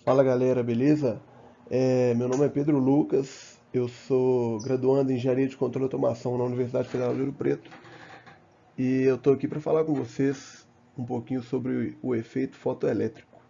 Fala galera, beleza? Meu nome é Pedro Lucas, eu sou graduando em Engenharia de Controle e Automação na Universidade Federal de Ouro Preto e eu estou aqui para falar com vocês um pouquinho sobre o efeito fotoelétrico.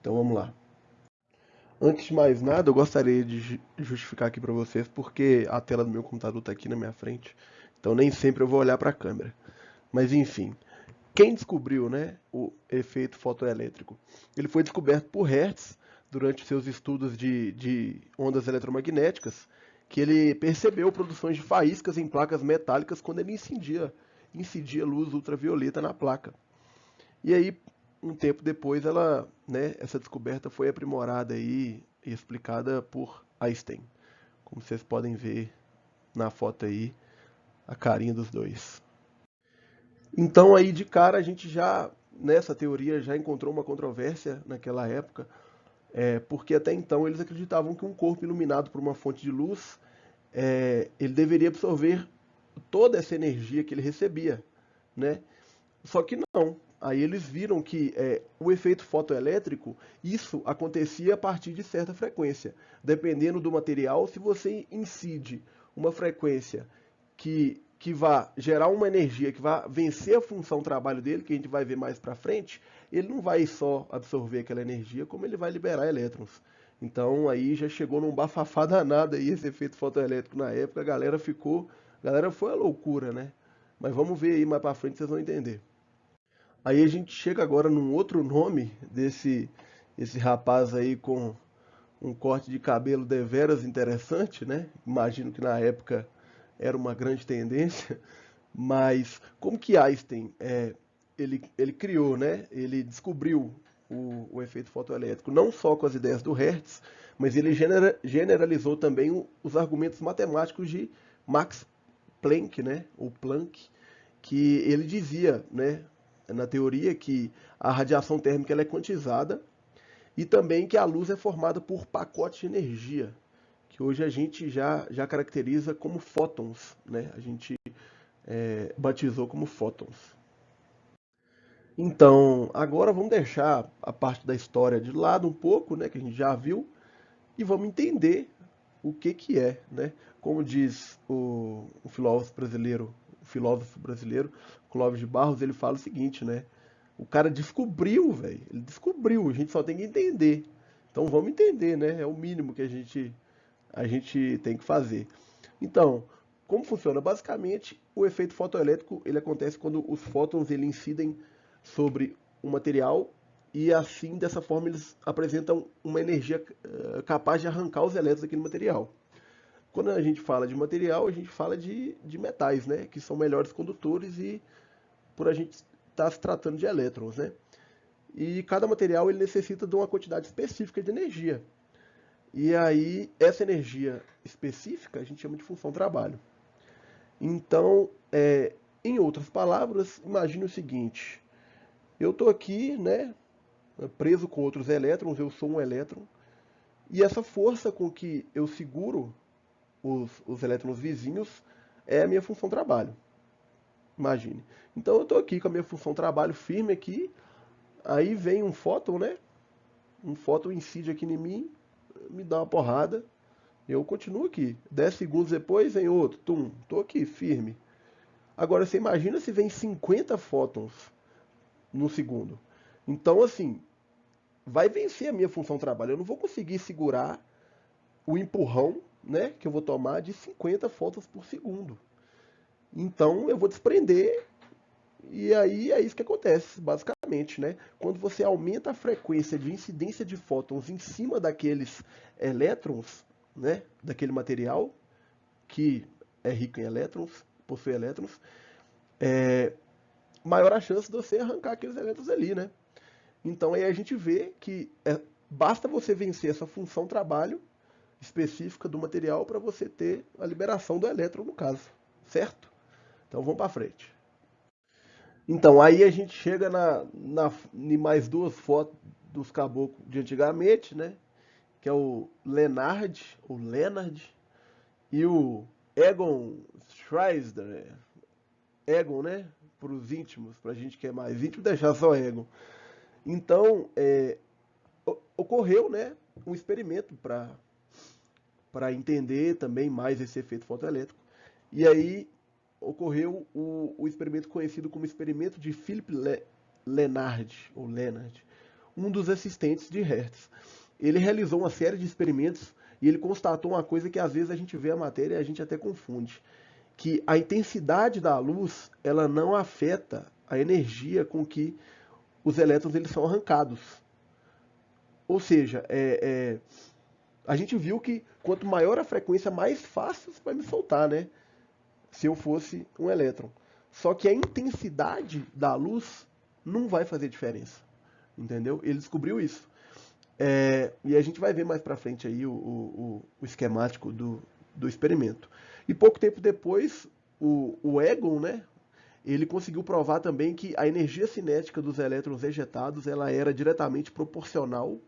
Então vamos lá. Antes de mais nada, eu gostaria de justificar aqui para vocês porque a tela do meu computador está aqui na minha frente, então nem sempre eu vou olhar para a câmera. Mas enfim, quem descobriu, né, o efeito fotoelétrico? Ele foi descoberto por Hertz durante seus estudos de ondas eletromagnéticas, que ele percebeu produções de faíscas em placas metálicas quando ele incidia luz ultravioleta na placa. E aí, um tempo depois, essa descoberta foi aprimorada aí e explicada por Einstein. Como vocês podem ver na foto aí, a carinha dos dois. Então aí de cara a gente já, nessa teoria, já encontrou uma controvérsia naquela época, porque até então eles acreditavam que um corpo iluminado por uma fonte de luz, ele deveria absorver toda essa energia que ele recebia, né? Só que não. Aí eles viram que o efeito fotoelétrico, isso acontecia a partir de certa frequência. Dependendo do material, se você incide uma frequência que vá gerar uma energia, que vá vencer a função trabalho dele, que a gente vai ver mais para frente, ele não vai só absorver aquela energia, como ele vai liberar elétrons. Então aí já chegou num bafafá danado aí esse efeito fotoelétrico na época, a galera foi a loucura, né? Mas vamos ver aí mais para frente, vocês vão entender. Aí a gente chega agora num outro nome desse esse rapaz aí com um corte de cabelo deveras interessante, né? Imagino que na época era uma grande tendência, mas como que Einstein ele criou, né? Ele descobriu o efeito fotoelétrico, não só com as ideias do Hertz, mas ele generalizou também os argumentos matemáticos de Max Planck, né? Ou Planck, que ele dizia, né? Na teoria que a radiação térmica ela é quantizada e também que a luz é formada por pacotes de energia, que hoje a gente já caracteriza como fótons, né? A gente batizou como fótons. Então, agora vamos deixar a parte da história de lado um pouco, né, que a gente já viu, e vamos entender o que é, né? Como diz o filósofo brasileiro, Clóvis de Barros, ele fala o seguinte, né? O cara descobriu, velho, ele descobriu, a gente só tem que entender. Então vamos entender, né? É o mínimo que a gente tem que fazer. Então, como funciona? Basicamente, o efeito fotoelétrico ele acontece quando os fótons ele incidem sobre o material e assim, dessa forma, eles apresentam uma energia capaz de arrancar os elétrons daquele material. Quando a gente fala de material, a gente fala de metais, né? Que são melhores condutores e por a gente estar se tratando de elétrons, né? E cada material ele necessita de uma quantidade específica de energia. E aí, essa energia específica a gente chama de função trabalho. Então, em outras palavras, imagine o seguinte: eu estou aqui, né, preso com outros elétrons, eu sou um elétron, e essa força com que eu seguro os elétrons vizinhos é a minha função trabalho. Imagine. Então eu estou aqui com a minha função trabalho firme aqui, aí vem um fóton, né? Um fóton incide aqui em mim, me dá uma porrada, eu continuo aqui. 10 segundos depois vem outro, tum, tô aqui firme. Agora você imagina se vem 50 fótons no segundo. Então assim, vai vencer a minha função trabalho. Eu não vou conseguir segurar o empurrão, né, que eu vou tomar de 50 fótons por segundo. Então eu vou desprender e aí é isso que acontece, basicamente, né? Quando você aumenta a frequência de incidência de fótons em cima daqueles elétrons, né, daquele material que é rico em elétrons, possui elétrons, maior a chance de você arrancar aqueles elétrons ali, né? Então aí a gente vê que basta você vencer essa função trabalho específica do material para você ter a liberação do elétron no caso, certo? Então vamos para frente. Então aí a gente chega em mais duas fotos dos caboclos de antigamente, né? Que é o Leonard e o Egon Schreiber. Egon, né? Para os íntimos, para a gente que é mais íntimo, deixar só Egon. Então, ocorreu, né, um experimento para entender também mais esse efeito fotoelétrico. E aí ocorreu o experimento conhecido como experimento de Philipp Lenard, um dos assistentes de Hertz. Ele realizou uma série de experimentos e ele constatou uma coisa que às vezes a gente vê a matéria e a gente até confunde, que a intensidade da luz ela não afeta a energia com que os elétrons eles são arrancados. Ou seja, a gente viu que quanto maior a frequência, mais fácil você vai me soltar, né? Se eu fosse um elétron. Só que a intensidade da luz não vai fazer diferença. Entendeu? Ele descobriu isso. E a gente vai ver mais pra frente aí o esquemático do experimento. E pouco tempo depois, o Egon, né? Ele conseguiu provar também que a energia cinética dos elétrons ejetados ela era diretamente proporcional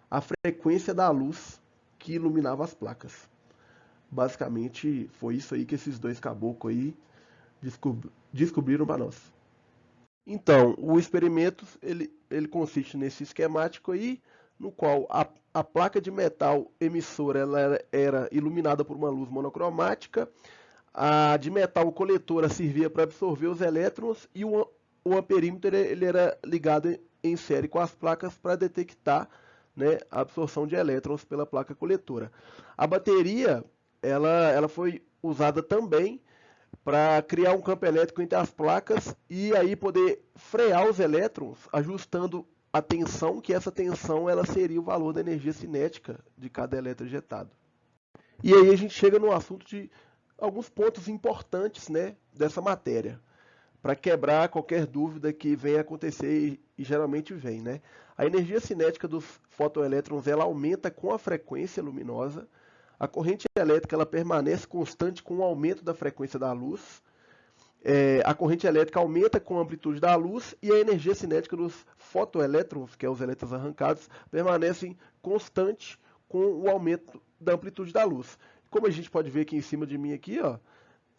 à frequência da luz que iluminava as placas. Basicamente, foi isso aí que esses dois caboclos aí descobriram para nós. Então, o experimento ele consiste nesse esquemático aí, no qual a placa de metal emissora ela era iluminada por uma luz monocromática, a de metal coletora servia para absorver os elétrons e o amperímetro ele era ligado em série com as placas para detectar, né, a absorção de elétrons pela placa coletora. A bateria ela foi usada também para criar um campo elétrico entre as placas e aí poder frear os elétrons ajustando a tensão, que essa tensão ela seria o valor da energia cinética de cada elétron injetado. E aí a gente chega no assunto de alguns pontos importantes, né, dessa matéria, para quebrar qualquer dúvida que venha acontecer e geralmente vem, né? A energia cinética dos fotoelétrons ela aumenta com a frequência luminosa. A corrente elétrica ela permanece constante com o aumento da frequência da luz. A corrente elétrica aumenta com a amplitude da luz e a energia cinética dos fotoelétrons, que é os elétrons arrancados, permanecem constante com o aumento da amplitude da luz. Como a gente pode ver aqui em cima de mim aqui, ó,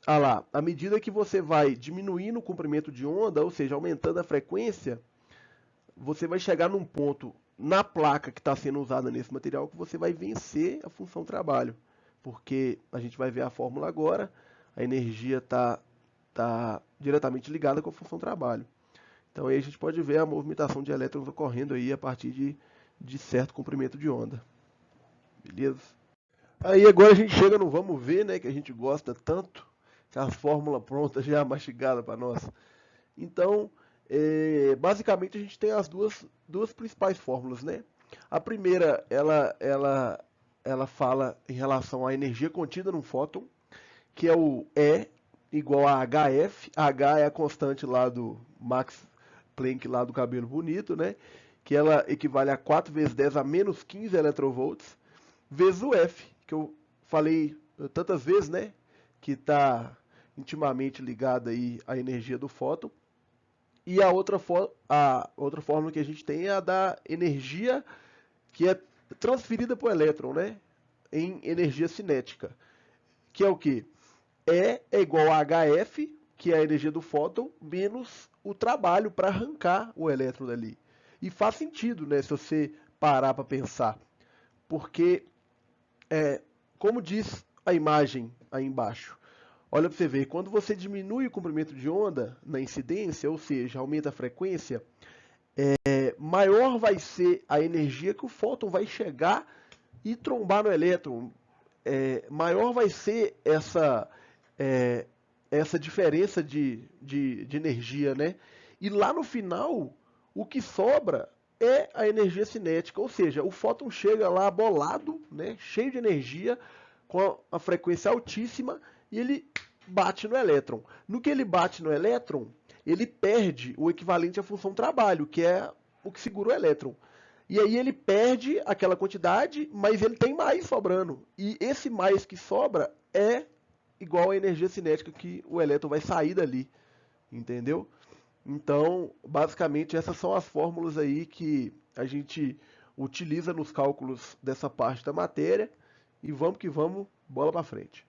lá, à medida que você vai diminuindo o comprimento de onda, ou seja, aumentando a frequência, você vai chegar num ponto na placa que está sendo usada nesse material que você vai vencer a função trabalho. Porque a gente vai ver a fórmula agora, a energia está diretamente ligada com a função trabalho. Então aí a gente pode ver a movimentação de elétrons ocorrendo aí a partir de certo comprimento de onda. Beleza? Aí agora a gente chega no vamos ver, né, que a gente gosta tanto, que a fórmula pronta já é mastigada para nós. Então, basicamente a gente tem as duas principais fórmulas, né? A primeira, ela fala em relação à energia contida num fóton, que é o E igual a HF. H é a constante lá do Max Planck, lá do cabelo bonito, né? Que ela equivale a 4 vezes 10 a menos 15 electrovolts, vezes o F, que eu falei tantas vezes, né? Que está intimamente ligada aí à energia do fóton. E a outra fórmula que a gente tem é a da energia que é transferida para o elétron, né? Em energia cinética. Que é o quê? E é igual a HF, que é a energia do fóton, menos o trabalho para arrancar o elétron dali. E faz sentido, né? Se você parar para pensar. Porque, como diz a imagem aí embaixo, olha para você ver, quando você diminui o comprimento de onda na incidência, ou seja, aumenta a frequência, maior vai ser a energia que o fóton vai chegar e trombar no elétron. Maior vai ser essa diferença de energia, né? E lá no final, o que sobra é a energia cinética, ou seja, o fóton chega lá bolado, né, cheio de energia, com a frequência altíssima, e ele bate no elétron. No que ele bate no elétron, ele perde o equivalente à função trabalho, que é o que segura o elétron. E aí ele perde aquela quantidade, mas ele tem mais sobrando. E esse mais que sobra é igual à energia cinética que o elétron vai sair dali. Entendeu? Então, basicamente, essas são as fórmulas aí que a gente utiliza nos cálculos dessa parte da matéria. E vamos que vamos, bola para frente.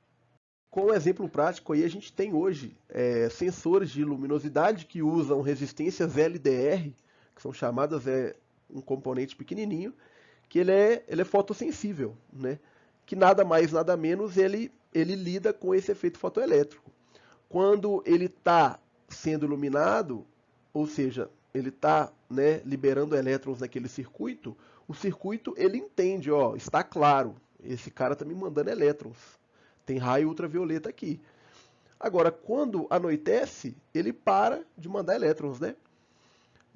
Com um exemplo prático aí, a gente tem hoje sensores de luminosidade que usam resistências LDR, que são chamadas um componente pequenininho, que ele é fotossensível, né? Que nada mais, nada menos, ele lida com esse efeito fotoelétrico. Quando ele está sendo iluminado, ou seja, ele está, né, liberando elétrons naquele circuito, o circuito ele entende, ó, está claro, esse cara está me mandando elétrons, tem raio ultravioleta aqui. Agora, quando anoitece, ele para de mandar elétrons, né?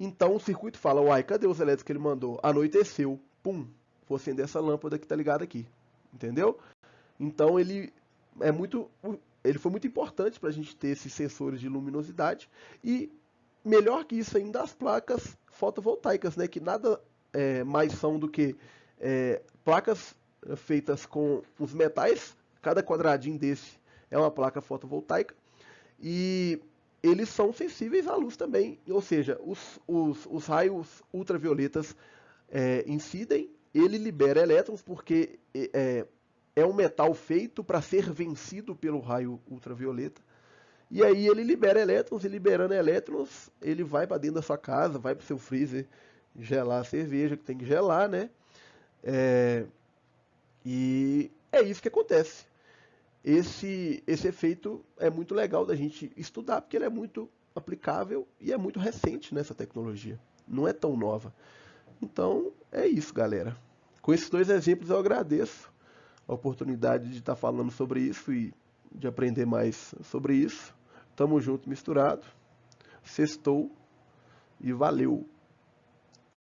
Então o circuito fala, uai, cadê os elétrons que ele mandou? Anoiteceu, pum, vou acender essa lâmpada que está ligada aqui, entendeu? Então ele foi muito importante para a gente ter esses sensores de luminosidade e melhor que isso ainda as placas fotovoltaicas, né, que nada mais são do que placas feitas com os metais, cada quadradinho desse é uma placa fotovoltaica e eles são sensíveis à luz também, ou seja, os raios ultravioletas incidem, ele libera elétrons porque é um metal feito para ser vencido pelo raio ultravioleta. E aí ele libera elétrons, e liberando elétrons, ele vai para dentro da sua casa, vai para o seu freezer gelar a cerveja, que tem que gelar, né? E é isso que acontece. Esse efeito é muito legal da gente estudar, porque ele é muito aplicável e é muito recente nessa tecnologia. Não é tão nova. Então, é isso, galera. Com esses dois exemplos eu agradeço a oportunidade de estar falando sobre isso e de aprender mais sobre isso. Tamo junto, misturado. Sextou e valeu!